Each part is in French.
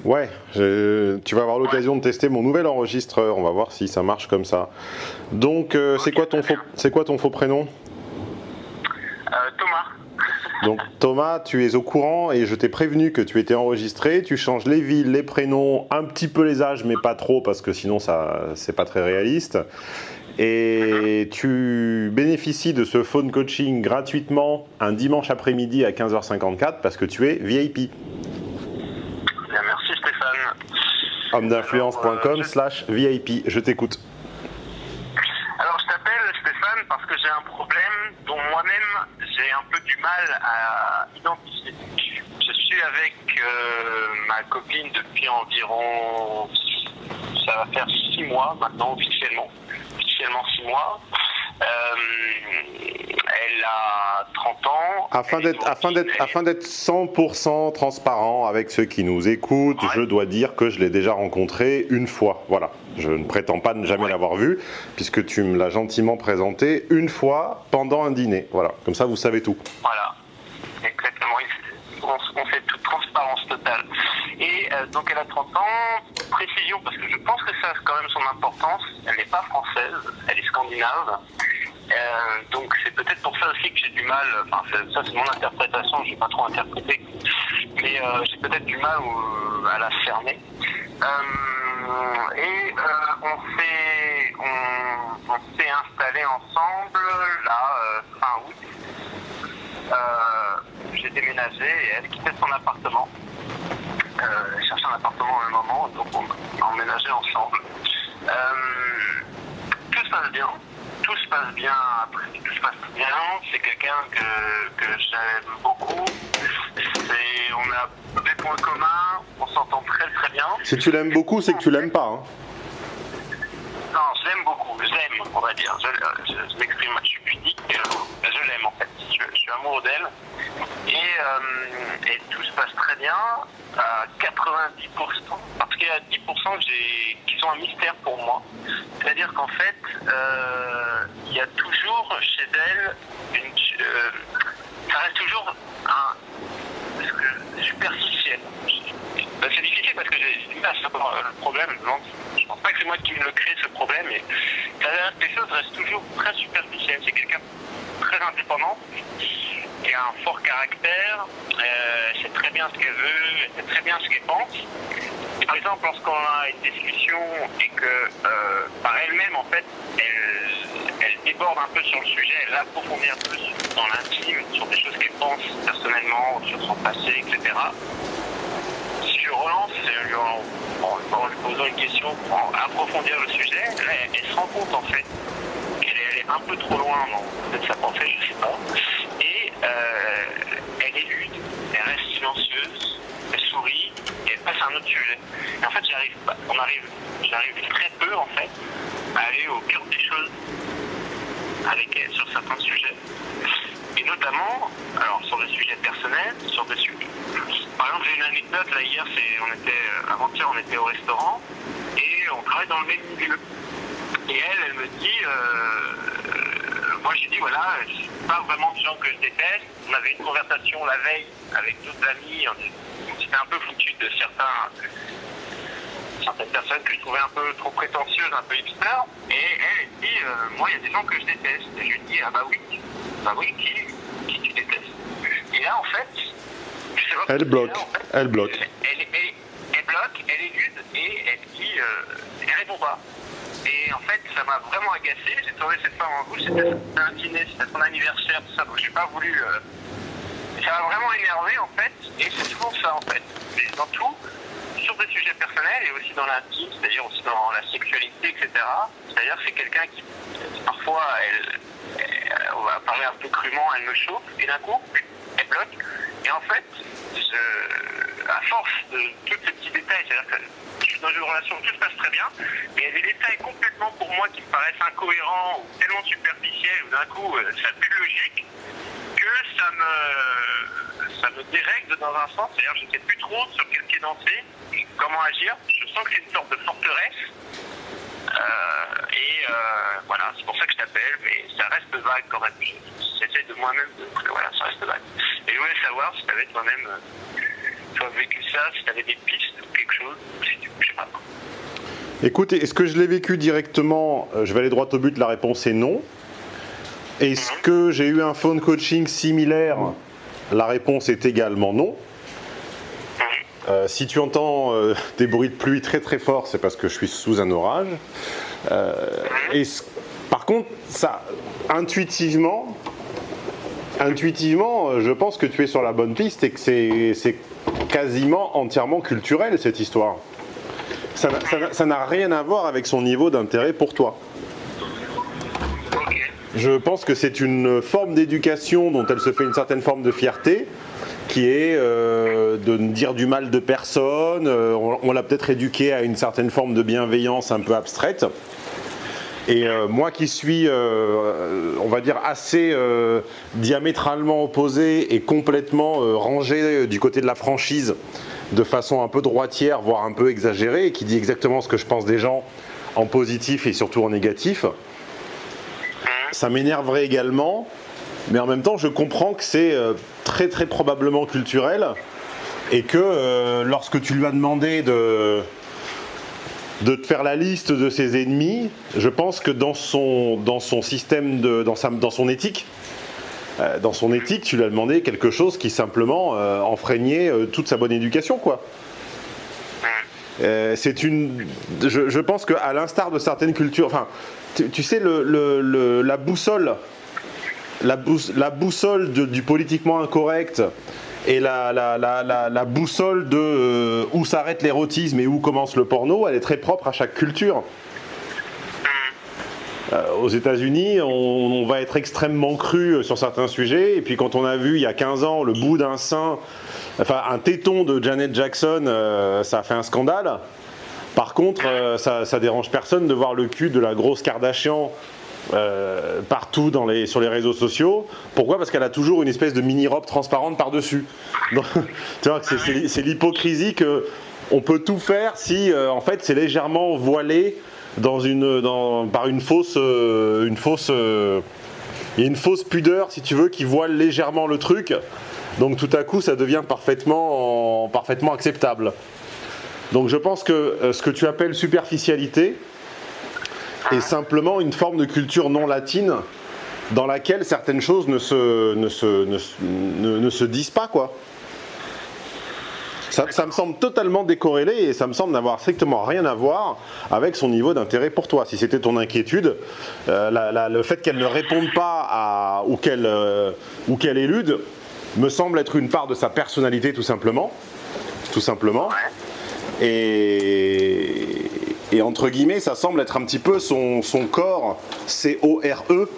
Ouais, tu vas avoir l'occasion de tester mon nouvel enregistreur. On va voir si ça marche comme ça. Donc, c'est quoi ton faux prénom? Thomas. Donc Thomas, tu es au courant et je t'ai prévenu que tu étais enregistré. Tu changes les villes, les prénoms, un petit peu les âges, mais pas trop parce que sinon c'est pas très réaliste. Et tu bénéficies de ce phone coaching gratuitement un dimanche après-midi à 15h54 parce que tu es VIP. Bien, merci Stéphane. homme-d'influence.com/VIP. Je t'écoute. Alors je t'appelle Stéphane parce que j'ai un problème dont moi-même j'ai un peu du mal à identifier. Je suis avec ma copine depuis environ, ça va faire 6 mois maintenant officiellement 6 mois. Elle a 30 ans. Afin d'être 100% transparent avec ceux qui nous écoutent, je dois dire que je l'ai déjà rencontré une fois. Voilà, je ne prétends pas ne jamais l'avoir vu, puisque tu me l'as gentiment présenté une fois pendant un dîner. Voilà, comme ça vous savez tout. Voilà, exactement. On fait toute transparence totale. Et donc elle a 30 ans, précision, parce que je pense que ça a quand même son importance. Elle n'est pas française, elle est scandinave. Donc c'est peut-être pour ça aussi que j'ai du mal, enfin ça c'est mon interprétation, je n'ai pas trop interprété, mais j'ai peut-être du mal à la cerner. On s'est installés ensemble là fin août. J'ai déménagé et elle quittait son appartement. Elle cherchait un appartement au même moment, donc on a emménagé ensemble. Tout se passe bien. Tout se passe bien, tout se passe bien. C'est quelqu'un que j'aime beaucoup. On a des points communs, on s'entend très très bien. Si tu l'aimes beaucoup, c'est que tu l'aimes pas. Hein. Non, je l'aime beaucoup, j'aime, on va dire. Je m'exprime, je suis pudique, je l'aime en fait. Je suis amoureux d'elle. Et tout se passe très bien, à 90%, parce qu'il y a 10% qui sont un mystère pour moi. C'est-à-dire qu'en fait, il y a toujours chez elle ça reste toujours superficiel. C'est difficile parce que j'ai du mal à savoir le problème. Donc, je pense pas que c'est moi qui me le crée ce problème, mais les choses restent toujours très superficielles. C'est quelqu'un de très indépendant, qui a un fort caractère, elle sait très bien ce qu'elle veut, elle sait très bien ce qu'elle pense. Et par exemple, lorsqu'on a une discussion et que par elle-même, en fait, elle déborde un peu sur le sujet, elle approfondit un peu dans l'intime, sur des choses qu'elle pense personnellement, sur son passé, etc. Si je relance, en lui posant une question pour approfondir le sujet, elle se rend compte en fait qu'elle est un peu trop loin dans peut-être sa pensée, je sais pas. Et elle est lude, elle reste silencieuse, elle sourit et elle passe à un autre sujet. Et en fait, j'arrive très peu en fait à aller au cœur des choses avec elle sur certains sujets. Et notamment, alors sur des sujets personnels, sur des sujets. Par exemple, j'ai une anecdote là hier, avant-hier on était au restaurant et on travaille dans le même milieu. Et elle me dit, moi j'ai dit voilà, je suis pas vraiment du genre que je déteste. On avait une conversation la veille avec d'autres amis, on s'était un peu foutu de certaines personnes que je trouvais un peu trop prétentieuses, un peu hipster. Et elle dit, moi il y a des gens que je déteste. Et je lui dis, ah bah oui, qui tu détestes? Et là en fait, je sais pas. Elle bloque. Elle bloque, elle est lude et elle dit, elle répond pas. Et en fait, ça m'a vraiment agacé. J'ai trouvé cette femme en rouge, c'était un dîner, c'était son anniversaire, tout ça, donc j'ai pas voulu. Ça m'a vraiment énervé en fait, et c'est souvent ça en fait. Mais dans tout, sur des sujets personnels et aussi dans l'intime, c'est-à-dire aussi dans la sexualité, etc. C'est-à-dire que c'est quelqu'un qui, parfois, on va parler un peu crûment, elle me chauffe, et d'un coup, elle bloque. Et en fait, à force de tous ces petits détails, c'est-à-dire que je suis dans une relation où tout se passe très bien, mais il y a des détails complètement pour moi qui me paraissent incohérents ou tellement superficiels, ou d'un coup, ça n'a plus de logique, que ça me dérègle dans un sens, c'est-à-dire que je ne sais plus trop sur quel pied danser et comment agir. Je sens que c'est une sorte de forteresse. Voilà, c'est pour ça que je t'appelle, mais ça reste vague quand même. J'essaie de moi-même voilà, ça reste vague. Et je voulais savoir si tu avais toi-même tu as vécu ça, si tu avais des pistes ou quelque chose, je sais pas. Écoute, est-ce que je l'ai vécu directement? Je vais aller droit au but, la réponse est non. Est-ce que j'ai eu un phone coaching similaire? La réponse est également non. Si tu entends des bruits de pluie très très forts, c'est parce que je suis sous un orage. Par contre, ça, intuitivement, je pense que tu es sur la bonne piste et que c'est quasiment entièrement culturel cette histoire. Ça n'a rien à voir avec son niveau d'intérêt pour toi. Je pense que c'est une forme d'éducation dont elle se fait une certaine forme de fierté, qui est de ne dire du mal de personne. On l'a peut-être éduqué à une certaine forme de bienveillance un peu abstraite. Et moi qui suis, on va dire, assez diamétralement opposé et complètement rangé du côté de la franchise, de façon un peu droitière, voire un peu exagérée, et qui dit exactement ce que je pense des gens en positif et surtout en négatif, ça m'énerverait également, mais en même temps je comprends que c'est très très probablement culturel et que lorsque tu lui as demandé de te faire la liste de ses ennemis, je pense que dans son système, dans son éthique, tu lui as demandé quelque chose qui simplement enfreignait toute sa bonne éducation, quoi. Je pense qu'à l'instar de certaines cultures, enfin, tu sais, la boussole du politiquement incorrect et la boussole de où s'arrête l'érotisme et où commence le porno, elle est très propre à chaque culture. Aux États-Unis, on va être extrêmement cru sur certains sujets, et puis quand on a vu il y a 15 ans le bout d'un sein, enfin un téton de Janet Jackson, ça a fait un scandale. Par contre, ça dérange personne de voir le cul de la grosse Kardashian partout sur les réseaux sociaux. Pourquoi? Parce qu'elle a toujours une espèce de mini-robe transparente par-dessus. Donc, tu vois, c'est l'hypocrisie qu'on peut tout faire si en fait c'est légèrement voilé par une fausse pudeur, si tu veux, qui voile légèrement le truc. Donc tout à coup ça devient parfaitement acceptable. Donc je pense que ce que tu appelles superficialité est simplement une forme de culture non latine dans laquelle certaines choses ne se disent pas, quoi. Ça me semble totalement décorrélé et ça me semble n'avoir strictement rien à voir avec son niveau d'intérêt pour toi. Si c'était ton inquiétude, le fait qu'elle ne réponde pas ou qu'elle élude me semble être une part de sa personnalité tout simplement. Et entre guillemets, ça semble être un petit peu son corps, C-O-R-E,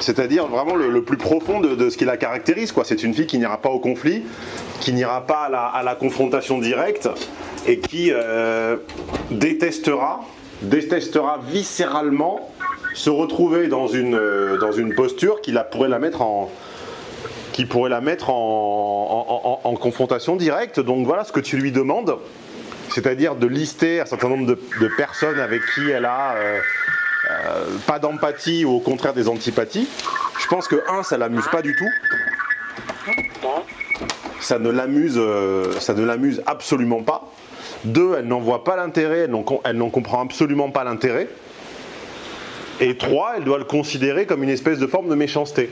c'est-à-dire vraiment le plus profond de ce qui la caractérise, quoi. C'est une fille qui n'ira pas au conflit, qui n'ira pas à la confrontation directe et qui détestera viscéralement se retrouver dans une posture qui pourrait la mettre en confrontation directe. Donc voilà ce que tu lui demandes, c'est-à-dire de lister un certain nombre de personnes avec qui elle a pas d'empathie ou au contraire des antipathies. Je pense que ça l'amuse pas du tout. Ça ne l'amuse absolument pas. 2, elle n'en voit pas l'intérêt, elle n'en comprend absolument pas l'intérêt. Et 3, elle doit le considérer comme une espèce de forme de méchanceté.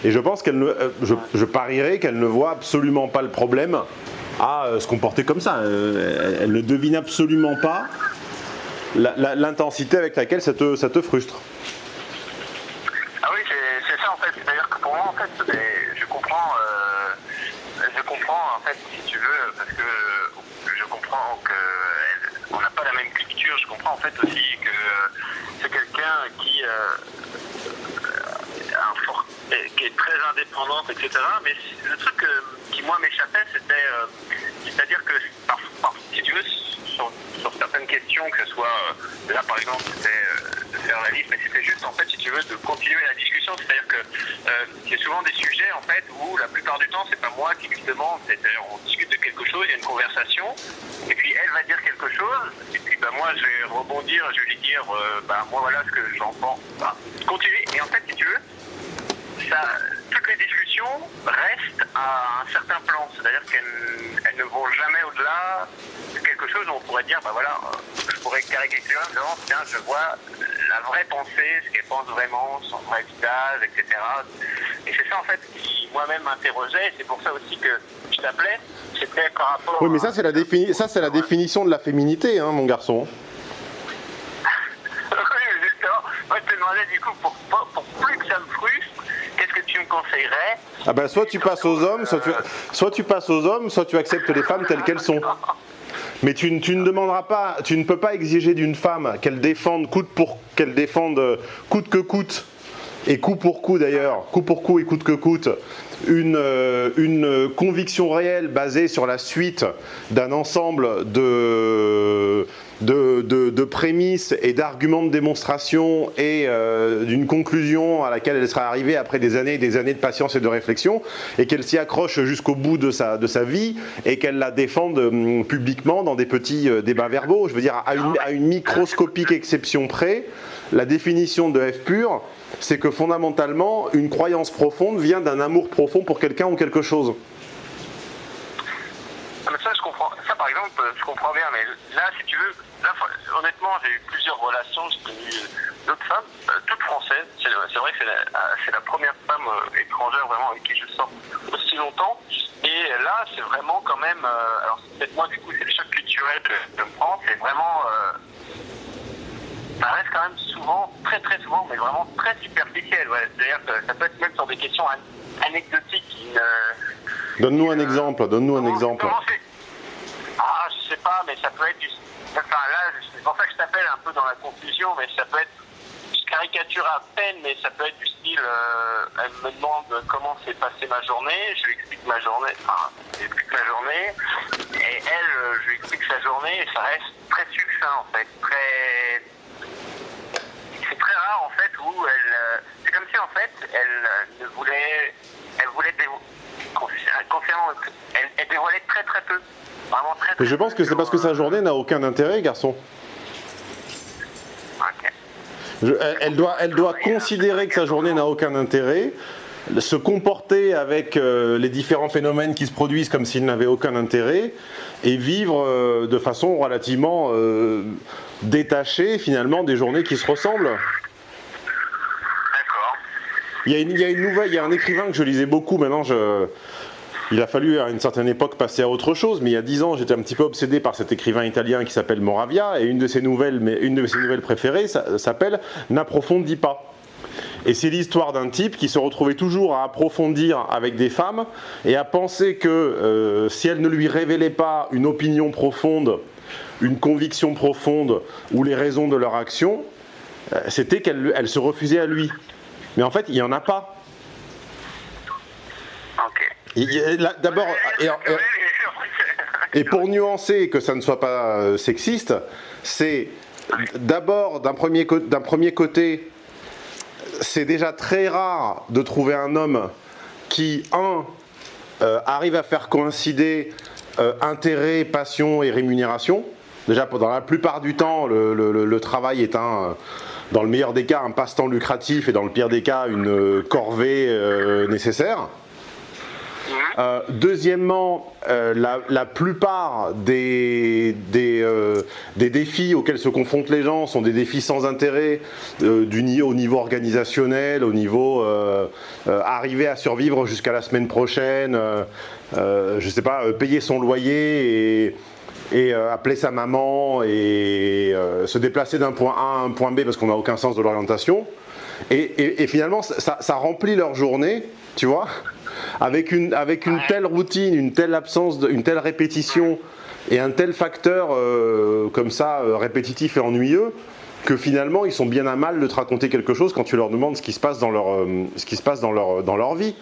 Et je pense je parierais qu'elle ne voit absolument pas le problème à se comporter comme ça. Elle ne devine absolument pas l'intensité avec laquelle ça te frustre. Ah oui, c'est ça en fait. C'est-à-dire que pour moi, en fait, je comprends en fait, si tu veux, parce que je comprends qu'on n'a pas la même culture. Je comprends en fait aussi que c'est quelqu'un qui est très indépendante, etc. Mais le truc qui moi m'échappait, c'est-à-dire que parfois, si tu veux, sur certaines questions, que ce soit là par exemple c'était de faire la liste, mais c'était juste en fait, si tu veux, de continuer la discussion. C'est-à-dire que c'est souvent des sujets en fait où la plupart du temps c'est pas moi qui lui demande, c'est-à-dire on discute de quelque chose, il y a une conversation, et puis elle va dire quelque chose, et puis moi je vais rebondir, je vais lui dire moi voilà ce que j'en pense, continue. Et en fait, si tu veux, ça toutes les discussions restent à un certain plan, c'est-à-dire qu'elles ne vont jamais au-delà de quelque chose où on pourrait dire, bah voilà, je pourrais caricaturer en disant, tiens, je vois la vraie pensée, ce qu'elle pense vraiment, son vrai visage, etc. Et c'est ça en fait qui moi-même m'interrogeait, et c'est pour ça aussi que je t'appelais, c'était par rapport Oui, mais ça c'est la définition de la féminité, hein, mon garçon. Oui, justement. Moi, je te demandais du coup, pour plus que ça me frustre, qu'est-ce que tu me conseillerais? Ah ben, soit tu passes aux hommes, soit tu acceptes les femmes telles qu'elles sont. Mais tu ne demanderas pas, tu ne peux pas exiger d'une femme qu'elle défende coûte que coûte, et coup pour coup d'ailleurs, coup pour coup et coûte que coûte, une conviction réelle basée sur la suite d'un ensemble de prémices et d'arguments de démonstration et d'une conclusion à laquelle elle sera arrivée après des années et des années de patience et de réflexion, et qu'elle s'y accroche jusqu'au bout de sa vie et qu'elle la défende publiquement dans des petits débats verbaux. Je veux dire, à une microscopique exception près, la définition de F pur, c'est que fondamentalement, une croyance profonde vient d'un amour profond pour quelqu'un ou quelque chose. Mais ça, je comprends. Ça, par exemple, je comprends bien. Mais là, si tu veux, là, honnêtement, j'ai eu plusieurs relations. J'ai connu d'autres femmes, toutes françaises. C'est vrai que c'est la première femme étrangère vraiment avec qui je sors aussi longtemps. Et là, c'est vraiment quand même. Alors, peut-être moi, du coup, c'est le choc culturel que je me prends. C'est vraiment. Ça reste quand même souvent, très très souvent, mais vraiment très superficiel. Ouais. C'est-à-dire que ça peut être même sur des questions anecdotiques. Donne-nous un exemple. Ah, je sais pas, mais ça peut être du... Enfin là, c'est pour ça que je t'appelle un peu dans la confusion, mais ça peut être... Je caricature à peine, mais ça peut être du style... elle me demande comment s'est passée ma journée, je lui explique ma journée, et elle, je lui explique sa journée, et ça reste très succinct en fait, c'est très rare en fait où elle... C'est comme si en fait elle voulait elle dévoilait très très peu. Vraiment très, très Mais je pense que c'est parce que sa journée n'a aucun intérêt, garçon. Okay. Elle doit considérer que sa journée n'a aucun intérêt, se comporter avec les différents phénomènes qui se produisent comme s'ils n'avaient aucun intérêt, et vivre de façon relativement détachée finalement des journées qui se ressemblent. D'accord. Il y a un écrivain que je lisais beaucoup, maintenant il a fallu à une certaine époque passer à autre chose, mais il y a 10 ans j'étais un petit peu obsédé par cet écrivain italien qui s'appelle Moravia, et une de ses nouvelles préférées s'appelle N'approfondis pas. Et c'est l'histoire d'un type qui se retrouvait toujours à approfondir avec des femmes et à penser que si elles ne lui révélaient pas une opinion profonde, une conviction profonde ou les raisons de leur action, c'était qu'elle se refusait à lui. Mais en fait, il n'y en a pas. D'abord, et pour nuancer que ça ne soit pas sexiste, c'est d'abord d'un premier côté, c'est déjà très rare de trouver un homme qui, arrive à faire coïncider intérêt, passion et rémunération. Déjà, dans la plupart du temps, le travail est dans le meilleur des cas, un passe-temps lucratif, et dans le pire des cas, une corvée nécessaire. Deuxièmement, la plupart des défis auxquels se confrontent les gens sont des défis sans intérêt, au niveau organisationnel, au niveau arriver à survivre jusqu'à la semaine prochaine, je sais pas, payer son loyer et appeler sa maman et se déplacer d'un point A à un point B parce qu'on n'a aucun sens de l'orientation. Et finalement, ça remplit leur journée, tu vois, avec une telle routine, une telle absence, une telle répétition et un tel facteur comme ça, répétitif et ennuyeux, que finalement ils sont bien à mal de te raconter quelque chose quand tu leur demandes ce qui se passe dans leur vie.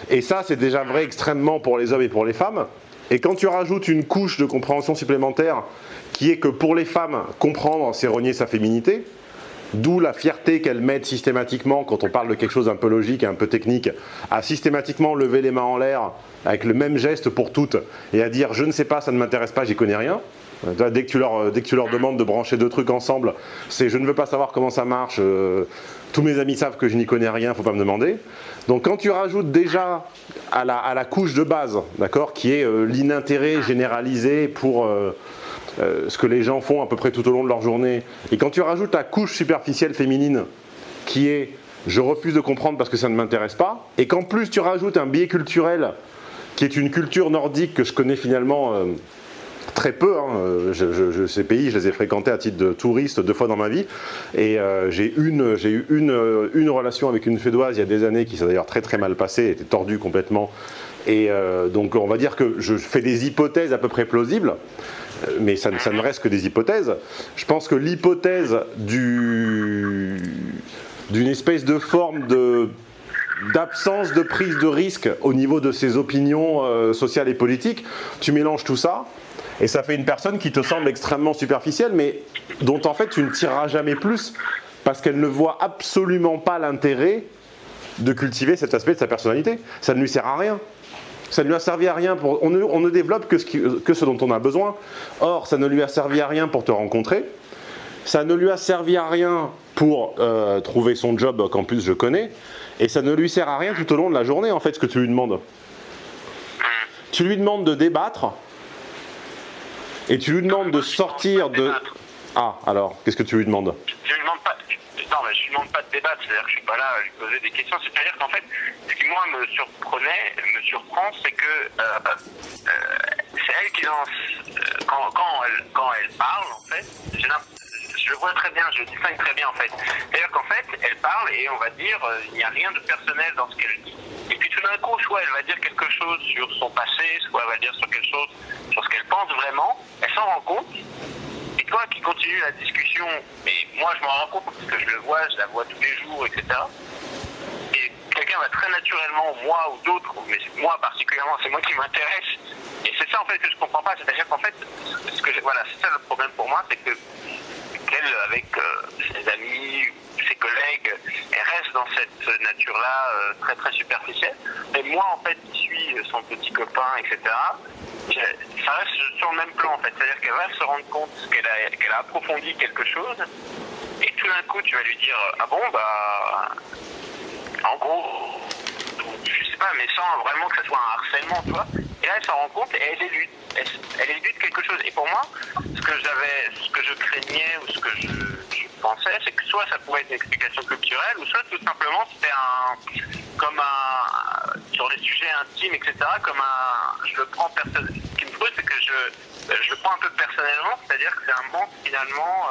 Et ça, c'est déjà vrai extrêmement pour les hommes et pour les femmes. Et quand tu rajoutes une couche de compréhension supplémentaire, qui est que pour les femmes, comprendre, c'est renier sa féminité, D'où la fierté qu'elle met systématiquement, quand on parle de quelque chose d'un peu logique et un peu technique, à systématiquement lever les mains en l'air avec le même geste pour toutes et à dire « je ne sais pas, ça ne m'intéresse pas, j'y connais rien ». Dès que tu leur demandes de brancher deux trucs ensemble, c'est « je ne veux pas savoir comment ça marche, tous mes amis savent que je n'y connais rien, faut pas me demander ». Donc quand tu rajoutes déjà à la couche de base, d'accord, qui est l'inintérêt généralisé pour ce que les gens font à peu près tout au long de leur journée, et quand tu rajoutes la couche superficielle féminine qui est « je refuse de comprendre parce que ça ne m'intéresse pas », et qu'en plus tu rajoutes un biais culturel qui est une culture nordique que je connais finalement très peu, hein. Ces pays, je les ai fréquentés à titre de touriste 2 fois dans ma vie, et j'ai eu une relation avec une Suédoise il y a des années qui s'est d'ailleurs très très mal passée, était tordue complètement, et donc on va dire que je fais des hypothèses à peu près plausibles, mais ça ne reste que des hypothèses. Je pense que l'hypothèse d'une espèce de forme d'absence de prise de risque au niveau de ses opinions sociales et politiques, tu mélanges tout ça, et ça fait une personne qui te semble extrêmement superficielle, mais dont en fait tu ne tireras jamais plus, parce qu'elle ne voit absolument pas l'intérêt de cultiver cet aspect de sa personnalité. Ça ne lui sert à rien. Ça ne lui a servi à rien. On ne développe que ce dont on a besoin. Or, ça ne lui a servi à rien pour te rencontrer. Ça ne lui a servi à rien pour trouver son job qu'en plus je connais. Et ça ne lui sert à rien tout au long de la journée, en fait, ce que tu lui demandes. Tu lui demandes de débattre. Et tu lui demandes de sortir de... Ah, alors, qu'est-ce que tu lui demandes ? Je lui demande pas... Non, mais je lui demande pas de débattre, c'est-à-dire que je suis pas là à lui poser des questions. C'est-à-dire qu'en fait, ce qui moi me surprend, c'est que c'est elle qui lance... Quand elle parle, en fait, je le vois très bien, je le distingue très bien en fait. C'est-à-dire qu'en fait, elle parle et on va dire, il n'y a rien de personnel dans ce qu'elle dit. Et puis tout d'un coup, soit elle va dire quelque chose sur son passé, soit elle va dire sur quelque chose sur ce qu'elle pense vraiment, elle s'en rend compte. Et toi qui continues la discussion, mais moi je m'en rends compte parce que je le vois, je la vois tous les jours, etc. Et quelqu'un va très naturellement, moi ou d'autres, mais moi particulièrement, c'est moi qui m'intéresse. Et c'est ça en fait que je comprends pas, c'est-à-dire qu'en fait, voilà, c'est ça le problème pour moi, c'est que qu'elle, avec ses amis, ses collègues, elle reste dans cette nature-là très très superficielle. Et moi, en fait, qui suis son petit copain, etc., ça reste sur le même plan, en fait. C'est-à-dire qu'elle va se rendre compte qu'elle a approfondi quelque chose, et tout d'un coup, tu vas lui dire « Ah bon, bah... » En gros, je sais pas, mais sans vraiment que ça soit un harcèlement, tu vois. Et là, elle s'en rend compte et elle élude. Elle élude quelque chose. Et pour moi, ce que je craignais ou ce que je pensais, c'est que soit ça pourrait être une explication culturelle, ou soit tout simplement c'était sur les sujets intimes, etc., je le prends personnellement. Ce qui me frustre, c'est que je le prends un peu personnellement, c'est-à-dire que c'est un manque finalement,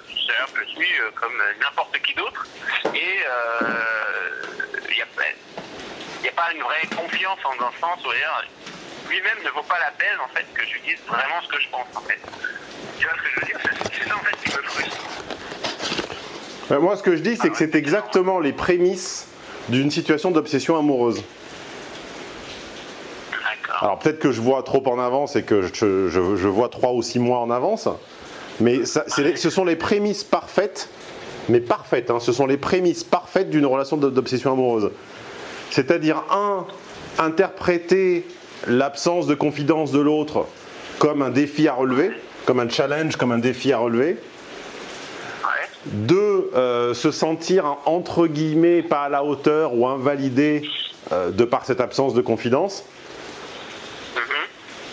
c'est-à-dire que je suis comme n'importe qui d'autre, et il n'y a pas une vraie confiance dans le sens où lui-même ne vaut pas la peine en fait que je lui dise vraiment ce que je pense en fait. Tu vois ce que je veux dire ? C'est ça en fait qui me frustre. Moi ce que je dis c'est que c'est exactement les prémices d'une situation d'obsession amoureuse. D'accord. Alors peut-être que je vois trop en avance et que je vois 3 ou 6 mois en avance, mais ce sont les prémices parfaites, mais parfaites, hein, ce sont les prémices parfaites d'une relation d'obsession amoureuse. C'est-à-dire, interpréter l'absence de confidence de l'autre comme un défi à relever, comme un challenge, comme un défi à relever. 2, se sentir entre guillemets pas à la hauteur ou invalidé de par cette absence de confidence.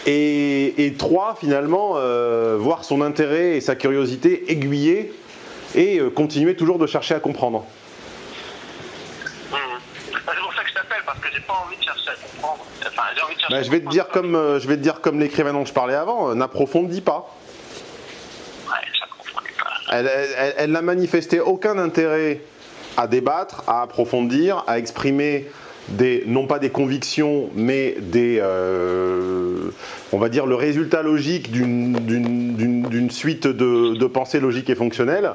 Et 3, finalement, voir son intérêt et sa curiosité aiguiller et continuer toujours de chercher à comprendre. C'est pour ça que je t'appelle, parce que j'ai pas envie de chercher à comprendre. Enfin, j'ai envie de chercher je vais te dire comme l'écrivain dont je parlais avant, n'approfondis pas. Ouais, ça comprenait pas. Elle n'a manifesté aucun intérêt à débattre, à approfondir, à exprimer non pas des convictions, mais on va dire le résultat logique d'une suite de pensées logiques et fonctionnelles,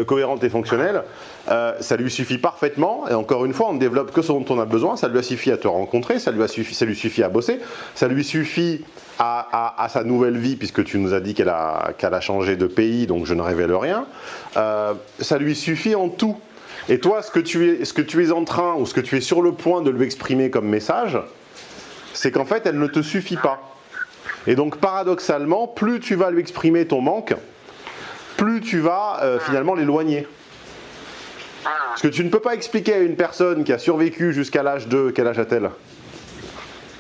cohérentes et fonctionnelles, ça lui suffit parfaitement. Et encore une fois, on ne développe que ce dont on a besoin. Ça lui suffit à te rencontrer, ça lui suffit à bosser, ça lui suffit à sa nouvelle vie, puisque tu nous as dit qu'elle a changé de pays, donc je ne révèle rien. Ça lui suffit en tout. Et toi, ce que tu es en train, ou ce que tu es sur le point de lui exprimer comme message, c'est qu'en fait, elle ne te suffit pas. Et donc, paradoxalement, plus tu vas lui exprimer ton manque, plus tu vas finalement l'éloigner. Parce que tu ne peux pas expliquer à une personne qui a survécu jusqu'à l'âge de... Quel âge a-t-elle ?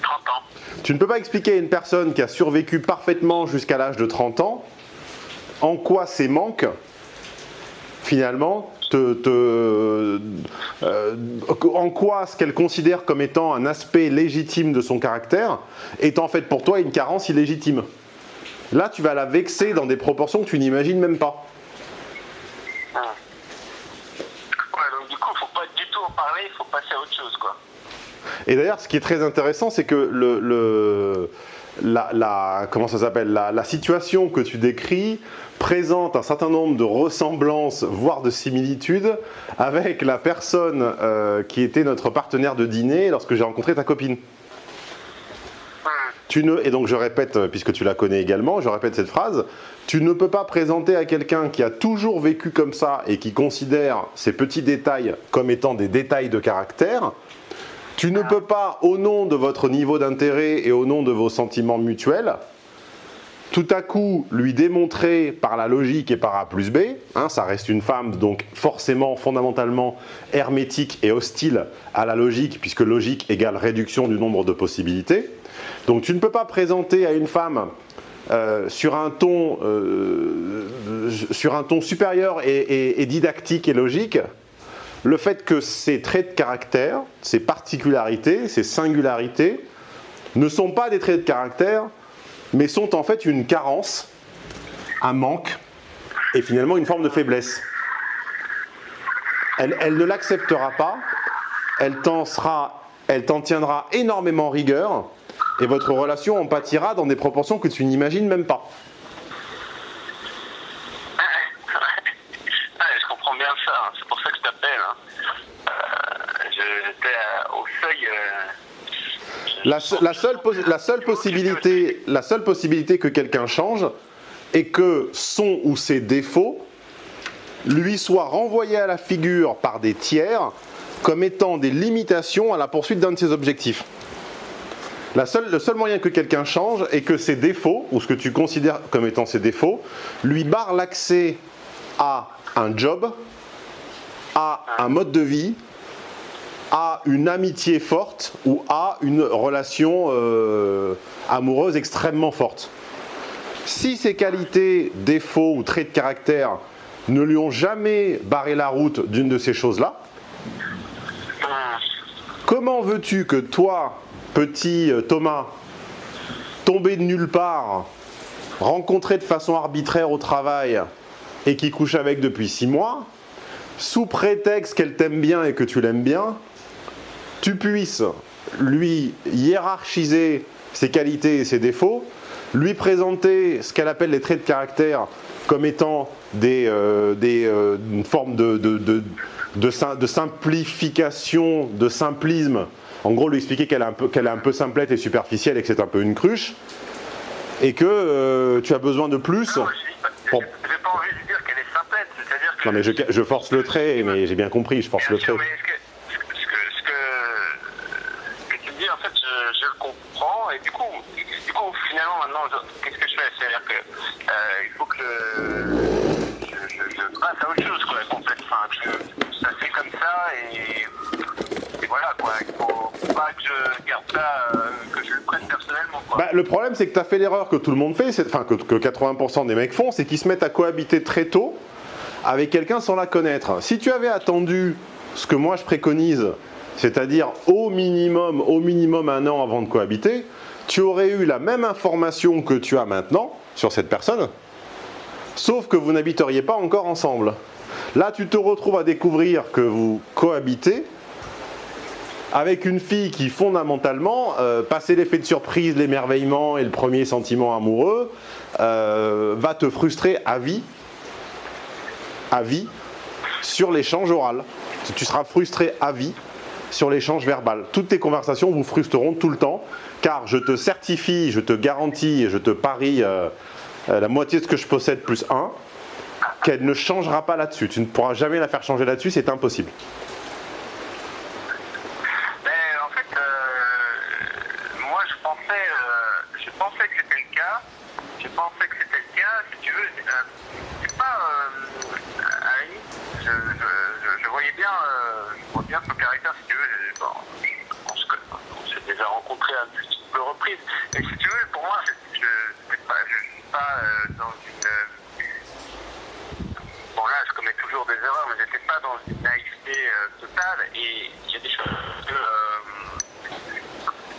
30 ans. Tu ne peux pas expliquer à une personne qui a survécu parfaitement jusqu'à l'âge de 30 ans en quoi ses manques, finalement, en quoi ce qu'elle considère comme étant un aspect légitime de son caractère est en fait pour toi une carence illégitime. Là, tu vas la vexer dans des proportions que tu n'imagines même pas. Du coup, il ne faut pas du tout en parler, il faut passer à autre chose, quoi. Et d'ailleurs, ce qui est très intéressant, c'est que comment ça s'appelle, la situation que tu décris présente un certain nombre de ressemblances, voire de similitudes, avec la personne qui était notre partenaire de dîner lorsque j'ai rencontré ta copine. Et donc je répète, puisque tu la connais également, je répète cette phrase, tu ne peux pas présenter à quelqu'un qui a toujours vécu comme ça et qui considère ces petits détails comme étant des détails de caractère, tu ne peux pas, au nom de votre niveau d'intérêt et au nom de vos sentiments mutuels, tout à coup lui démontrer par la logique et par A plus B, ça reste une femme donc forcément, fondamentalement hermétique et hostile à la logique, puisque logique égale réduction du nombre de possibilités. Donc tu ne peux pas présenter à une femme sur un ton supérieur et didactique et logique le fait que ces traits de caractère, ces particularités, ces singularités ne sont pas des traits de caractère, mais sont en fait une carence, un manque et finalement une forme de faiblesse. Elle ne l'acceptera pas, elle t'en tiendra énormément rigueur et votre relation en pâtira dans des proportions que tu n'imagines même pas. Je comprends bien ça, c'est pour ça que je t'appelle. J'étais au seuil... La seule possibilité que quelqu'un change est que son ou ses défauts lui soient renvoyés à la figure par des tiers comme étant des limitations à la poursuite d'un de ses objectifs. Le seul moyen que quelqu'un change est que ses défauts, ou ce que tu considères comme étant ses défauts, lui barrent l'accès à un job, à un mode de vie, à une amitié forte ou à une relation amoureuse extrêmement forte. Si ces qualités, défauts ou traits de caractère ne lui ont jamais barré la route d'une de ces choses-là, comment veux-tu que toi, petit Thomas, tombé de nulle part, rencontré de façon arbitraire au travail et qui couche avec depuis 6 mois, sous prétexte qu'elle t'aime bien et que tu l'aimes bien, tu puisses lui hiérarchiser ses qualités et ses défauts, lui présenter ce qu'elle appelle les traits de caractère comme étant une forme de simplification, de simplisme. En gros, lui expliquer qu'elle est un peu simplette et superficielle et que c'est un peu une cruche, et que tu as besoin de plus. Non, j'ai pas envie de dire qu'elle est simplette, c'est-à-dire que... Non mais je force le trait, mais j'ai bien compris, je force le trait. Mais ce que tu me dis, en fait, je le comprends, et du coup finalement, maintenant, qu'est-ce que je fais ? C'est-à-dire que il faut que je passe à autre chose, quoi, complètement. Enfin, ça se fait comme ça, et voilà, quoi. Il faut pas que je garde ça, que je le prenne personnellement, quoi. Le problème, c'est que tu as fait l'erreur que tout le monde fait, que 80% des mecs font, c'est qu'ils se mettent à cohabiter très tôt avec quelqu'un sans la connaître. Si tu avais attendu ce que moi je préconise, c'est-à-dire au minimum 1 an avant de cohabiter, tu aurais eu la même information que tu as maintenant sur cette personne, sauf que vous n'habiteriez pas encore ensemble. Là, tu te retrouves à découvrir que vous cohabitez avec une fille qui fondamentalement, passer l'effet de surprise, l'émerveillement et le premier sentiment amoureux, va te frustrer à vie sur l'échange oral. Tu seras frustré à vie sur l'échange verbal. Toutes tes conversations vous frustreront tout le temps, car je te certifie, je te garantis et je te parie la moitié de ce que je possède plus 1, qu'elle ne changera pas là-dessus. Tu ne pourras jamais la faire changer là-dessus, c'est impossible. En fait, moi je pensais que c'était le cas. Si tu veux, c'est pas à la limite, je voyais bien son caractère, si tu veux. On s'est déjà rencontrés à multiples reprises. Et si tu veux, pour moi, je suis pas dans une... Bon là, je commets toujours des erreurs, mais j'étais pas dans une naïveté totale. Et il y a des choses que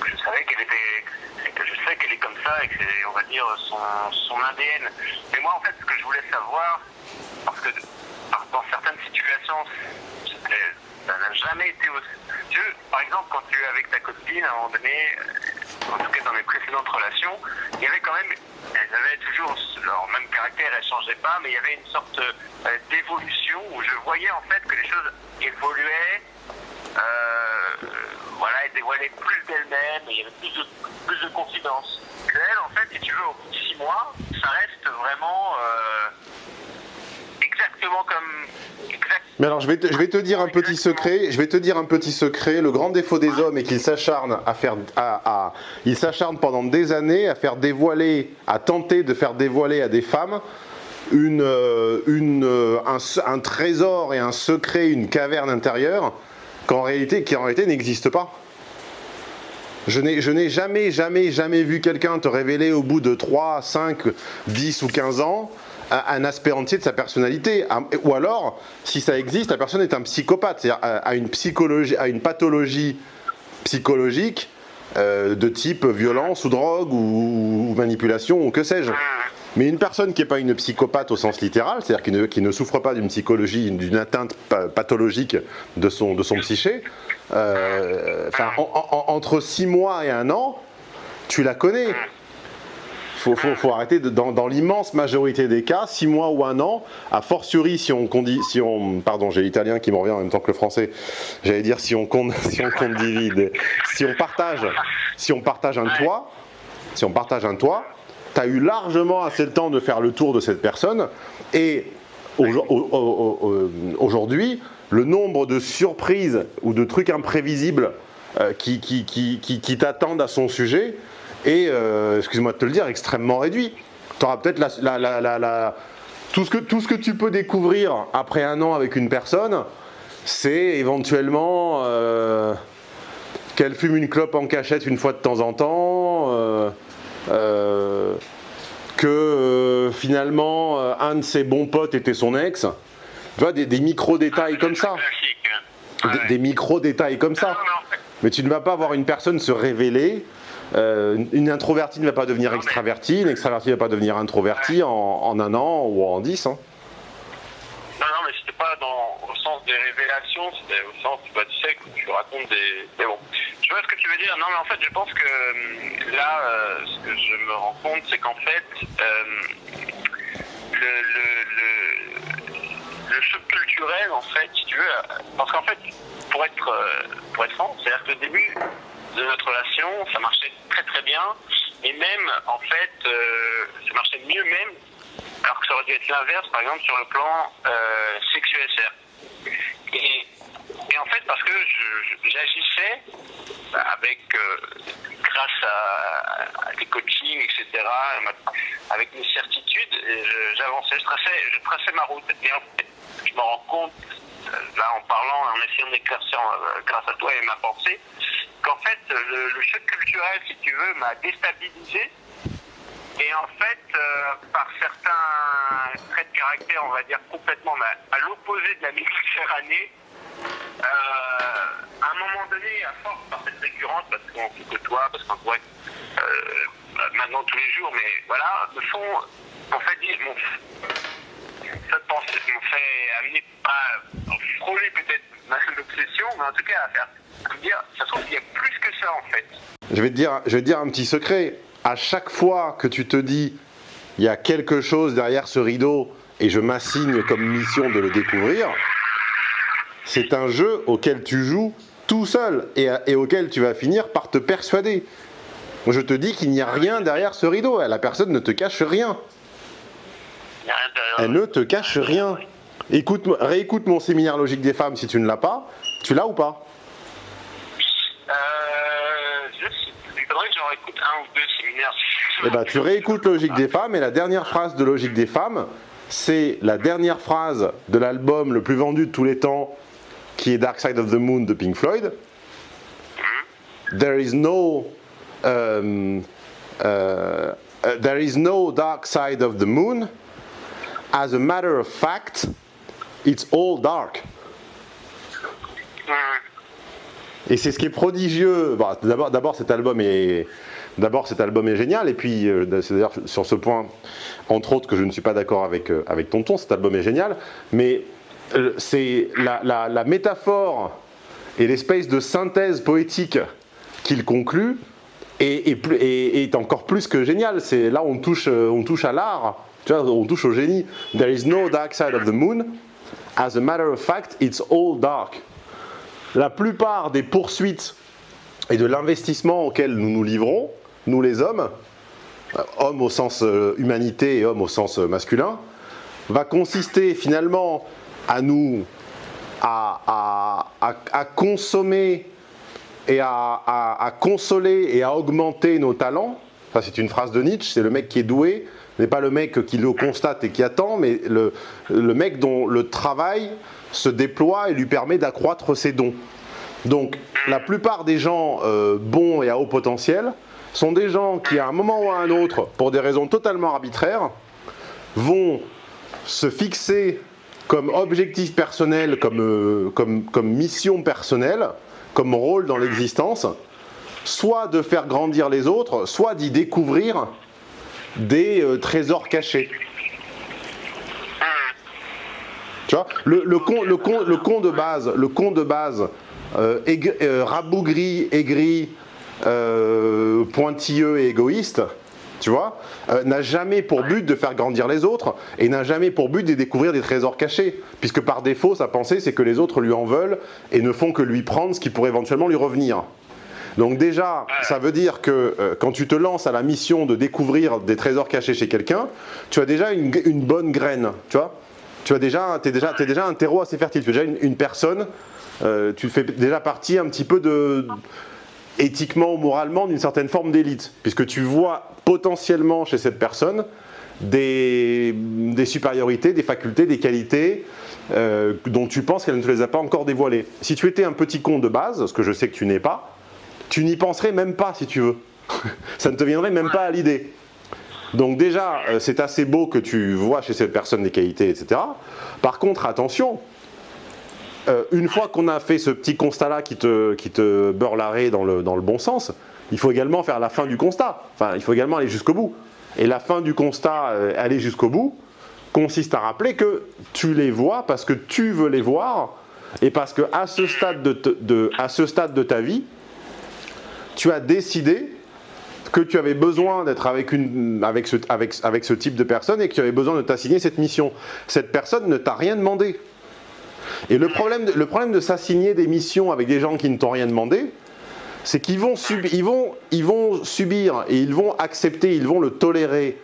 je savais qu'elle est comme ça et que c'est, on va dire, son ADN. Mais moi, en fait, ce que je voulais savoir, parce que dans certaines situations, ça n'a jamais été aussi... Par exemple, quand tu es avec ta copine, à un moment donné, en tout cas dans mes précédentes relations, il y avait quand même... Elles avaient toujours leur même caractère, elles ne changeaient pas, mais il y avait une sorte d'évolution où je voyais en fait que les choses évoluaient, elles dévoilaient plus d'elles-mêmes, et il y avait plus de confidence. Elle, en fait, si tu veux, au bout de 6 mois, ça reste vraiment exactement comme... Mais alors, je vais te dire un petit secret. Le grand défaut des hommes est qu'ils s'acharnent ils s'acharnent pendant des années à tenter de faire dévoiler à des femmes un trésor et un secret, une caverne intérieure, qui en réalité n'existe pas. Je n'ai jamais vu quelqu'un te révéler au bout de 3, 5, 10 ou 15 ans un aspect entier de sa personnalité. Ou alors, si ça existe, la personne est un psychopathe, c'est-à-dire a une pathologie psychologique de type violence ou drogue ou manipulation ou que sais-je. Mais une personne qui n'est pas une psychopathe au sens littéral, c'est-à-dire qui ne souffre pas d'une psychologie, d'une atteinte pathologique de son psyché, entre 6 mois et 1 an, tu la connais. Faut arrêter dans l'immense majorité des cas, 6 mois ou 1 an, a fortiori pardon, j'ai l'italien qui me revient en même temps que le français. J'allais dire si on partage un toit, t'as eu largement assez le temps de faire le tour de cette personne. Et aujourd'hui, le nombre de surprises ou de trucs imprévisibles qui t'attendent à son sujet est, excuse-moi de te le dire, extrêmement réduit. Tu auras peut-être tout ce que tu peux découvrir après 1 an avec une personne, c'est éventuellement qu'elle fume une clope en cachette une fois de temps en temps, que finalement un de ses bons potes était son ex. Tu vois, des micro-détails comme ça. Des micro-détails comme ça. Mais tu ne vas pas voir une personne se révéler. Une introvertie ne va pas devenir extravertie, une extravertie ne va pas devenir introvertie en 1 an ou en 10. Hein. Non, mais c'était pas au sens des révélations, c'était au sens, tu sais, que tu racontes des... Mais bon, tu vois ce que tu veux dire. Non, mais en fait, je pense que là, ce que je me rends compte, c'est qu'en fait, le choc culturel, en fait, si tu veux, parce qu'en fait, pour être franc, c'est-à-dire que le début de notre relation, ça marchait très très bien, et même, en fait, ça marchait mieux même, alors que ça aurait dû être l'inverse, par exemple, sur le plan sexuel. Et en fait, parce que j'agissais grâce à des coachings, etc., avec mes certitudes, j'avançais, je traçais ma route. Et en fait, je me rends compte, là, en parlant, en essayant d'éclaircir grâce à toi et ma pensée, qu'en fait, le choc culturel, si tu veux, m'a déstabilisé. Et en fait, par certains traits de caractère, on va dire complètement à l'opposé de la Méditerranée, à un moment donné, à force, par cette récurrence, parce qu'on se côtoie, parce qu'on se voit maintenant tous les jours, mais voilà, m'ont fait amener, frôler peut-être l'obsession, mais en tout cas à me dire, ça se trouve qu'il y a plus que ça en fait. Je vais te dire un petit secret. À chaque fois que tu te dis, il y a quelque chose derrière ce rideau et je m'assigne comme mission de le découvrir, c'est un jeu auquel tu joues tout seul et auquel tu vas finir par te persuader. Je te dis qu'il n'y a rien derrière ce rideau. La personne ne te cache rien. Il y a rien derrière. Elle ne te cache rien. Réécoute mon séminaire logique des femmes si tu ne l'as pas. Tu l'as ou pas? Il faudrait que j'en écoute un ou deux séminaires. Eh ben, tu réécoutes Logique des femmes et la dernière phrase de Logique des femmes, c'est la dernière phrase de l'album le plus vendu de tous les temps, qui est Dark Side of the Moon de Pink Floyd. There is no dark side of the moon. As a matter of fact, it's all dark. Et c'est ce qui est prodigieux. Bon, d'abord cet album est génial. Et puis c'est d'ailleurs sur ce point, entre autres, que je ne suis pas d'accord avec Tonton. Cet album est génial, mais c'est la métaphore et l'espèce de synthèse poétique qu'il conclut est encore plus que génial. C'est là on touche à l'art. Tu vois, on touche au génie. There is no dark side of the moon. As a matter of fact, it's all dark. La plupart des poursuites et de l'investissement auquel nous nous livrons, nous les hommes, hommes au sens humanité et hommes au sens masculin, va consister finalement à consommer et à consoler et à augmenter nos talents. Ça, c'est une phrase de Nietzsche, c'est le mec qui est doué, n'est pas le mec qui le constate et qui attend, mais le mec dont le travail se déploie et lui permet d'accroître ses dons. Donc, la plupart des gens bons et à haut potentiel sont des gens qui, à un moment ou à un autre, pour des raisons totalement arbitraires, vont se fixer comme objectif personnel, comme mission personnelle, comme rôle dans l'existence, soit de faire grandir les autres, soit d'y découvrir des trésors cachés. Tu vois, le con de base, rabougri, aigri, pointilleux et égoïste, tu vois, n'a jamais pour but de faire grandir les autres et n'a jamais pour but de découvrir des trésors cachés, puisque par défaut, sa pensée, c'est que les autres lui en veulent et ne font que lui prendre ce qui pourrait éventuellement lui revenir. Donc déjà, ça veut dire que quand tu te lances à la mission de découvrir des trésors cachés chez quelqu'un, tu as déjà une bonne graine, tu vois. T'es déjà un terreau assez fertile, tu es déjà une personne, tu fais déjà partie un petit peu éthiquement ou moralement d'une certaine forme d'élite, puisque tu vois potentiellement chez cette personne des supériorités, des facultés, des qualités dont tu penses qu'elle ne te les a pas encore dévoilées. Si tu étais un petit con de base, ce que je sais que tu n'es pas, tu n'y penserais même pas si tu veux. Ça ne te viendrait même pas à l'idée. Donc déjà, c'est assez beau que tu vois chez cette personne des qualités, etc. Par contre, attention, une fois qu'on a fait ce petit constat-là qui te beurre l'arrêt dans le bon sens, il faut également faire la fin du constat. Enfin, il faut également aller jusqu'au bout. Et la fin du constat, aller jusqu'au bout, consiste à rappeler que tu les vois parce que tu veux les voir et parce qu'à ce stade de ta vie, tu as décidé que tu avais besoin d'être avec ce type de personne et que tu avais besoin de t'assigner cette mission. Cette personne ne t'a rien demandé. Et le problème de s'assigner des missions avec des gens qui ne t'ont rien demandé, c'est qu'ils vont subir et ils vont accepter, ils vont le tolérer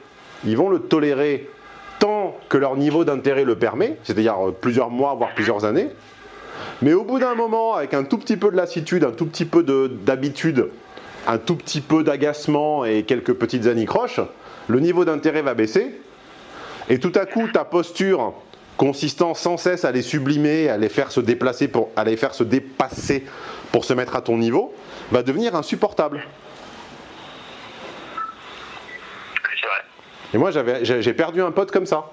tant que leur niveau d'intérêt le permet, c'est-à-dire plusieurs mois, voire plusieurs années. Mais au bout d'un moment, avec un tout petit peu de lassitude, un tout petit peu d'habitude, un tout petit peu d'agacement et quelques petites anicroches, le niveau d'intérêt va baisser. Et tout à coup, ta posture consistant sans cesse à les sublimer, à les faire se déplacer, à les faire se dépasser pour se mettre à ton niveau, va devenir insupportable. C'est vrai. Et moi, j'ai perdu un pote comme ça.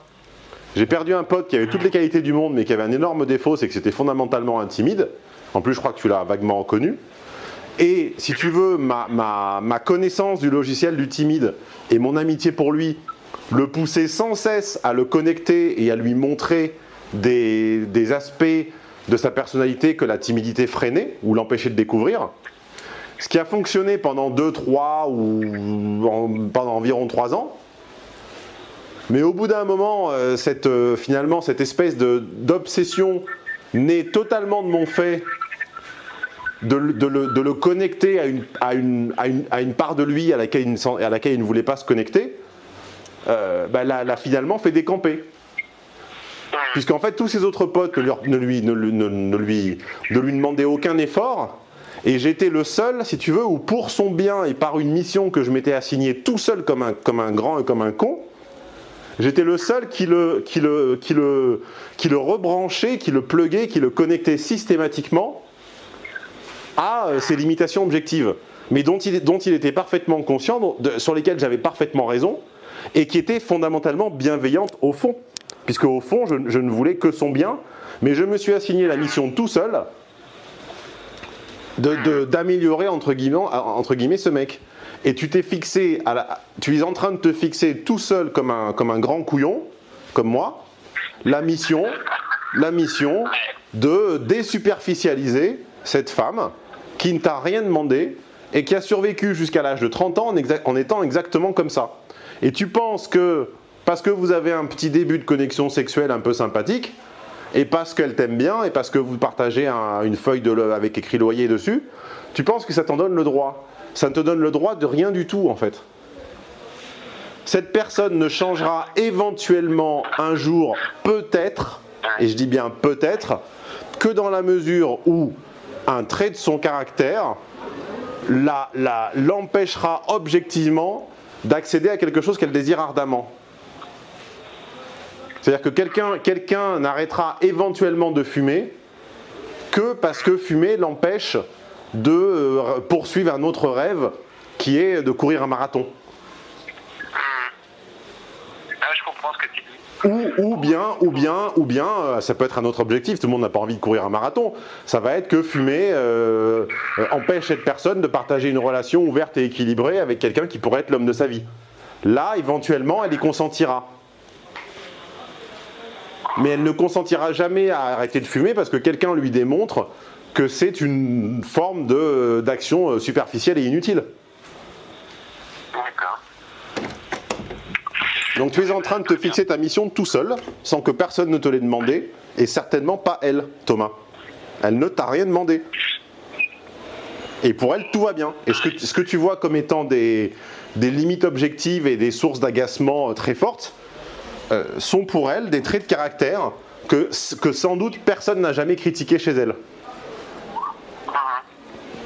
J'ai perdu un pote qui avait toutes les qualités du monde, mais qui avait un énorme défaut, c'est que c'était fondamentalement un timide. En plus, je crois que tu l'as vaguement connu. Et si tu veux, ma connaissance du logiciel du timide et mon amitié pour lui le poussaient sans cesse à le connecter et à lui montrer des aspects de sa personnalité que la timidité freinait ou l'empêchait de découvrir. Ce qui a fonctionné pendant 2, 3 ou pendant environ 3 ans. Mais au bout d'un moment, finalement, cette espèce d'obsession naît totalement de mon fait de le connecter à une part de lui à laquelle il ne voulait pas se connecter, l'a finalement fait décamper. Puisqu'en fait, tous ses autres potes ne lui demandaient aucun effort, et j'étais le seul, si tu veux, où pour son bien et par une mission que je m'étais assignée tout seul comme un grand et comme un con, j'étais le seul qui le rebranchait, qui le pluguait, qui le connectait systématiquement à ses limitations objectives, mais dont il était parfaitement conscient, sur lesquelles j'avais parfaitement raison, et qui étaient fondamentalement bienveillantes au fond. Puisque au fond, je ne voulais que son bien, mais je me suis assigné la mission tout seul d'améliorer entre guillemets ce mec. Et tu t'es fixé, tu es en train de te fixer tout seul comme un grand couillon, comme moi, la mission de désuperficialiser cette femme qui ne t'a rien demandé et qui a survécu jusqu'à l'âge de 30 ans en étant exactement comme ça. Et tu penses que, parce que vous avez un petit début de connexion sexuelle un peu sympathique, et parce qu'elle t'aime bien, et parce que vous partagez une feuille avec écrit loyer dessus, tu penses que ça t'en donne le droit. Ça ne te donne le droit de rien du tout, en fait. Cette personne ne changera éventuellement un jour, peut-être, et je dis bien peut-être, que dans la mesure où un trait de son caractère l'empêchera objectivement d'accéder à quelque chose qu'elle désire ardemment. C'est-à-dire que quelqu'un n'arrêtera éventuellement de fumer que parce que fumer l'empêche de poursuivre un autre rêve qui est de courir un marathon. Je comprends ce que tu dis. Ou bien, ça peut être un autre objectif, tout le monde n'a pas envie de courir un marathon, ça va être que fumer empêche cette personne de partager une relation ouverte et équilibrée avec quelqu'un qui pourrait être l'homme de sa vie. Là, éventuellement, elle y consentira. Mais elle ne consentira jamais à arrêter de fumer parce que quelqu'un lui démontre que c'est une forme d'action superficielle et inutile. D'accord. Donc tu es en train de te fixer ta mission tout seul, sans que personne ne te l'ait demandé, et certainement pas elle, Thomas. Elle ne t'a rien demandé. Et pour elle, tout va bien. Et ce que tu vois comme étant des limites objectives et des sources d'agacement très fortes, sont pour elle des traits de caractère que sans doute personne n'a jamais critiqué chez elle.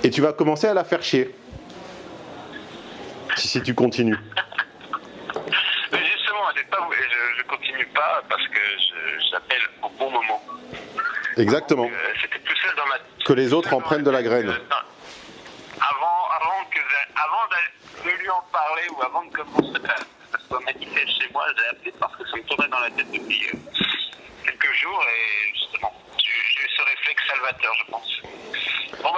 Et tu vas commencer à la faire chier. Si tu continues. Mais justement, je continue pas parce que j'appelle au bon moment. Exactement. C'était tout seul dans ma... Que les autres en prennent de la graine. Avant de lui en parler ou avant de commencer à soit manifeste chez moi, j'ai appelé parce que ça me tournait dans la tête depuis quelques jours et justement, j'ai eu ce réflexe salvateur, je pense. Bon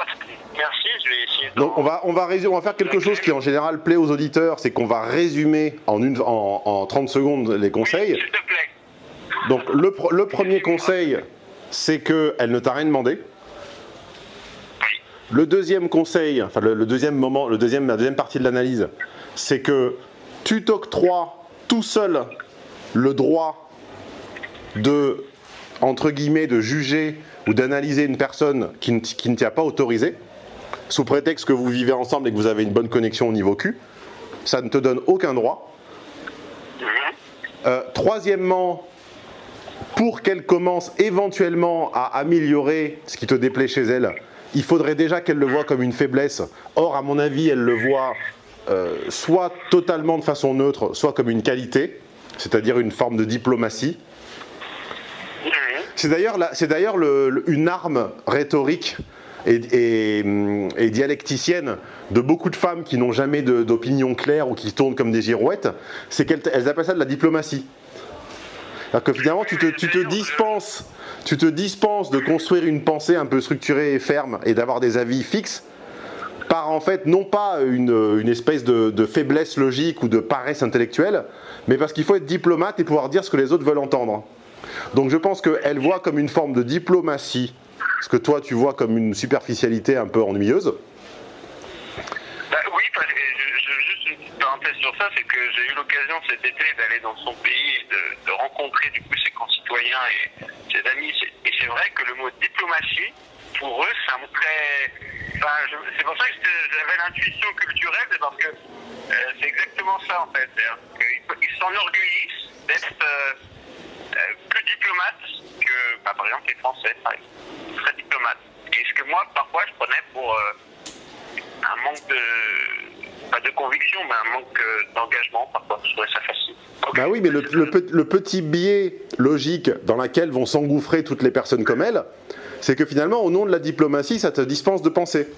merci, je vais essayer de... Donc on va faire quelque chose qui en général plaît aux auditeurs, c'est qu'on va résumer en 30 secondes les conseils. Oui, s'il te plaît. Donc le premier conseil, c'est qu'elle ne t'a rien demandé. Le deuxième conseil, enfin la deuxième partie de l'analyse, c'est que tu t'octroies tout seul le droit de, entre guillemets, de juger ou d'analyser une personne qui ne t'y a pas autorisé, sous prétexte que vous vivez ensemble et que vous avez une bonne connexion au niveau cul. Ça ne te donne aucun droit. Troisièmement, pour qu'elle commence éventuellement à améliorer ce qui te déplaît chez elle, il faudrait déjà qu'elle le voie comme une faiblesse. Or, à mon avis, elle le voit soit totalement de façon neutre, soit comme une qualité, c'est-à-dire une forme de diplomatie. C'est d'ailleurs une arme rhétorique et dialecticienne de beaucoup de femmes qui n'ont jamais d'opinion claire ou qui tournent comme des girouettes, c'est qu'elles appellent ça de la diplomatie. C'est-à-dire que finalement, tu te dispenses de construire une pensée un peu structurée et ferme et d'avoir des avis fixes par en fait non pas une espèce de faiblesse logique ou de paresse intellectuelle, mais parce qu'il faut être diplomate et pouvoir dire ce que les autres veulent entendre. Donc je pense qu'elle voit comme une forme de diplomatie ce que toi tu vois comme une superficialité un peu ennuyeuse. Oui, juste une petite parenthèse sur ça, c'est que j'ai eu l'occasion cet été d'aller dans son pays et de rencontrer du coup ses concitoyens et ses amis. Et c'est vrai que le mot diplomatie, pour eux, c'est un mot très... c'est pour ça que j'avais l'intuition culturelle, c'est parce que c'est exactement ça en fait. Ils s'enorgueillissent d'être plus diplomates que, par exemple, les Français, par exemple. Très diplomates. Et ce que moi, parfois, je prenais pour un manque pas de conviction, mais un manque d'engagement, parfois. Je trouvais ça facile. Bah oui, mais le petit biais logique dans lequel vont s'engouffrer toutes les personnes comme elle, c'est que finalement, au nom de la diplomatie, ça te dispense de penser.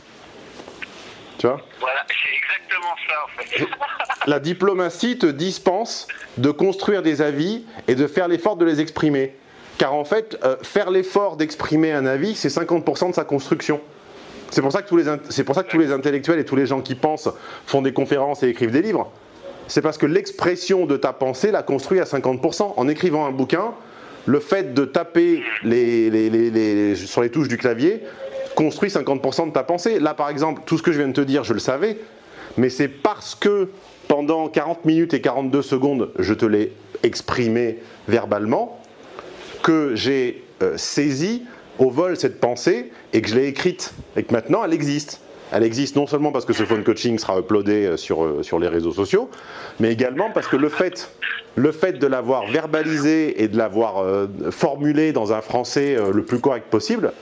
Tu vois ? Voilà, c'est exactement ça, en fait. La diplomatie te dispense de construire des avis et de faire l'effort de les exprimer. Car en fait, faire l'effort d'exprimer un avis, c'est 50% de sa construction. C'est pour ça que tous les intellectuels et tous les gens qui pensent font des conférences et écrivent des livres. C'est parce que l'expression de ta pensée la construit à 50%. En écrivant un bouquin, le fait de taper sur les touches du clavier construit 50% de ta pensée. Là, par exemple, tout ce que je viens de te dire, je le savais, mais c'est parce que pendant 40 minutes et 42 secondes, je te l'ai exprimé verbalement, que j'ai saisi au vol cette pensée et que je l'ai écrite. Et que maintenant, elle existe. Elle existe non seulement parce que ce phone coaching sera uploadé sur les réseaux sociaux, mais également parce que le fait de l'avoir verbalisé et de l'avoir formulé dans un français le plus correct possible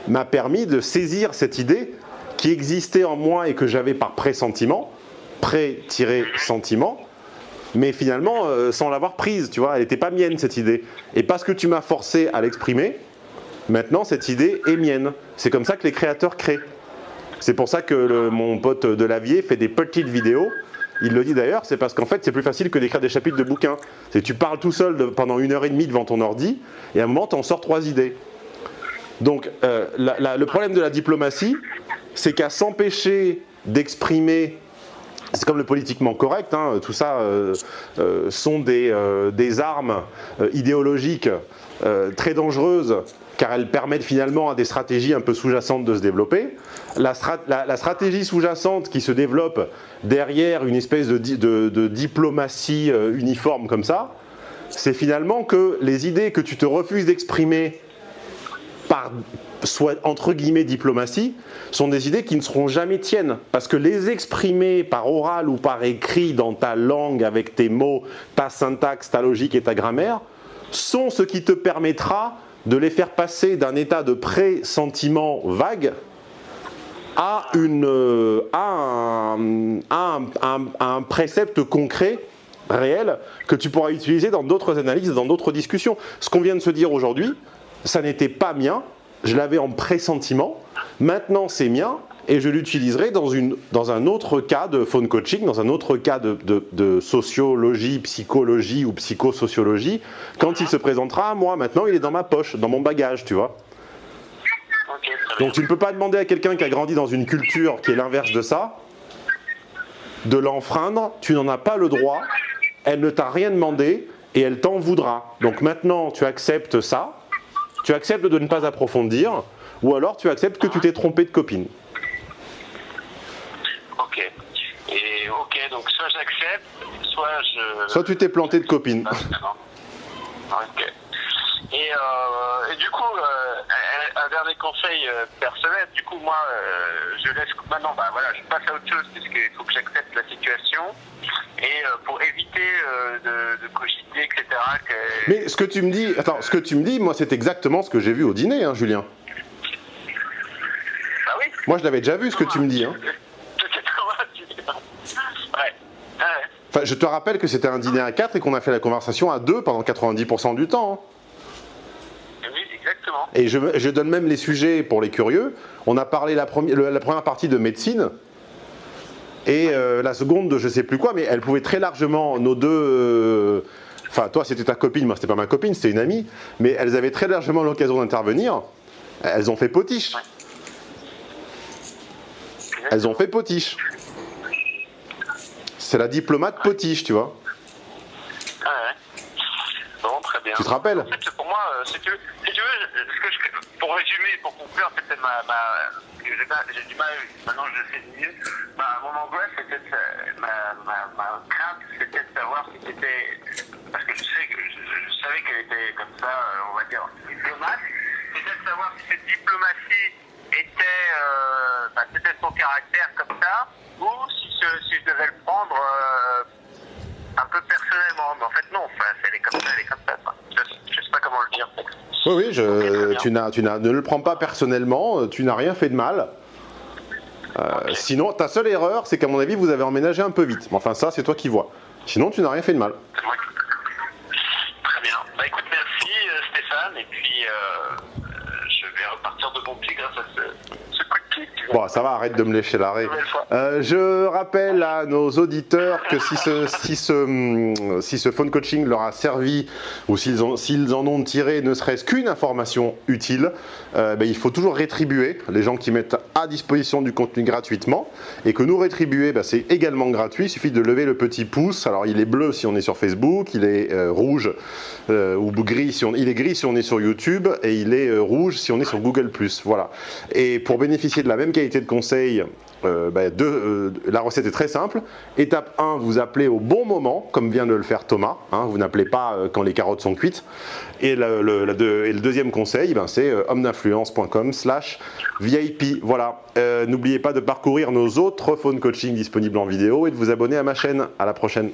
m'a permis de saisir cette idée qui existait en moi et que j'avais par pressentiment, pré-sentiment, mais finalement sans l'avoir prise, tu vois, elle n'était pas mienne cette idée. Et parce que tu m'as forcé à l'exprimer, maintenant cette idée est mienne. C'est comme ça que les créateurs créent. C'est pour ça que mon pote Delavier fait des petites vidéos. Il le dit d'ailleurs, c'est parce qu'en fait c'est plus facile que d'écrire des chapitres de bouquins. C'est que tu parles tout seul pendant 1h30 devant ton ordi, et à un moment tu en sors 3 idées. Donc le problème de la diplomatie, c'est qu'à s'empêcher d'exprimer, c'est comme le politiquement correct, hein, tout ça sont des armes idéologiques très dangereuses, car elles permettent finalement à des stratégies un peu sous-jacentes de se développer. La stratégie sous-jacente qui se développe derrière une espèce de diplomatie uniforme comme ça, c'est finalement que les idées que tu te refuses d'exprimer par, soit entre guillemets, diplomatie, sont des idées qui ne seront jamais tiennes. Parce que les exprimer par oral ou par écrit dans ta langue, avec tes mots, ta syntaxe, ta logique et ta grammaire, sont ce qui te permettra de les faire passer d'un état de pré-sentiment vague à un précepte concret, réel, que tu pourras utiliser dans d'autres analyses, dans d'autres discussions. Ce qu'on vient de se dire aujourd'hui, ça n'était pas mien, je l'avais en pressentiment, maintenant c'est mien, et je l'utiliserai dans un autre cas de phone coaching, dans un autre cas de sociologie, psychologie ou psychosociologie, quand il se présentera à moi. Maintenant il est dans ma poche, dans mon bagage, tu vois. Donc tu ne peux pas demander à quelqu'un qui a grandi dans une culture qui est l'inverse de ça, de l'enfreindre, tu n'en as pas le droit, elle ne t'a rien demandé, et elle t'en voudra. Donc maintenant tu acceptes ça, tu acceptes de ne pas approfondir, ou alors tu acceptes que tu t'es trompé de copine. Ok. Et ok, donc soit j'accepte, soit tu t'es planté de copine. Ok. Et du coup, un dernier conseil personnel, du coup moi, je laisse maintenant, je passe à autre chose, puisqu'il faut que j'accepte la situation, et pour éviter de cogiter, etc. Mais ce que tu me dis, moi c'est exactement ce que j'ai vu au dîner, hein, Julien. Ah oui ? Moi je l'avais déjà vu, ce que tu me dis. Hein. Enfin, je te rappelle que c'était un dîner à 4 et qu'on a fait la conversation à 2 pendant 90% du temps. Hein. Oui, exactement. Et je donne même les sujets pour les curieux. On a parlé la première partie de médecine et la seconde de je sais plus quoi, mais elle pouvait très largement, nos deux... Enfin, toi c'était ta copine, moi c'était pas ma copine, c'était une amie, mais elles avaient très largement l'occasion d'intervenir. Elles ont fait potiche. Elles ont fait potiche. C'est la diplomate potiche, tu vois. Ah ouais. Bon, très bien. Tu te rappelles? En fait, pour moi, si tu veux, pour résumer, pour conclure, c'était j'ai du mal, maintenant je le sais mieux. Mon angoisse, c'était ma crainte, c'était de savoir si c'était, parce que je savais qu'elle était comme ça, on va dire, diplomate, c'était de savoir si cette diplomatie c'était son caractère comme ça, ou si je devais le prendre un peu personnellement. Mais en fait, non, elle est comme ça, quoi. Je sais pas comment le dire. Oui, ne le prends pas personnellement, tu n'as rien fait de mal. Okay. Sinon, ta seule erreur, c'est qu'à mon avis, vous avez emménagé un peu vite. Mais enfin, ça, c'est toi qui vois. Sinon, tu n'as rien fait de mal. Ouais. Très bien. Écoute, merci Stéphane, et puis je vais repartir de bon pied grâce à ce coup de pied. Bon, ça va, arrête de me lécher l'arrêt. Je rappelle à nos auditeurs que si ce phone coaching leur a servi, ou s'ils en ont tiré ne serait-ce qu'une information utile, il faut toujours rétribuer les gens qui mettent à disposition du contenu gratuitement. Et que nous rétribuer, c'est également gratuit. Il suffit de lever le petit pouce. Alors il est bleu si on est sur Facebook, il est rouge ou gris il est gris si on est sur YouTube, et il est rouge si on est sur Google+. Voilà. Et pour bénéficier de la même qualité de conseil, la recette est très simple. Étape 1, vous appelez au bon moment, comme vient de le faire Thomas. Vous n'appelez pas quand les carottes sont cuites. Et le deuxième conseil, c'est homme-d'influence.com/VIP. Voilà. N'oubliez pas de parcourir nos autres phone coaching disponibles en vidéo et de vous abonner à ma chaîne. À la prochaine.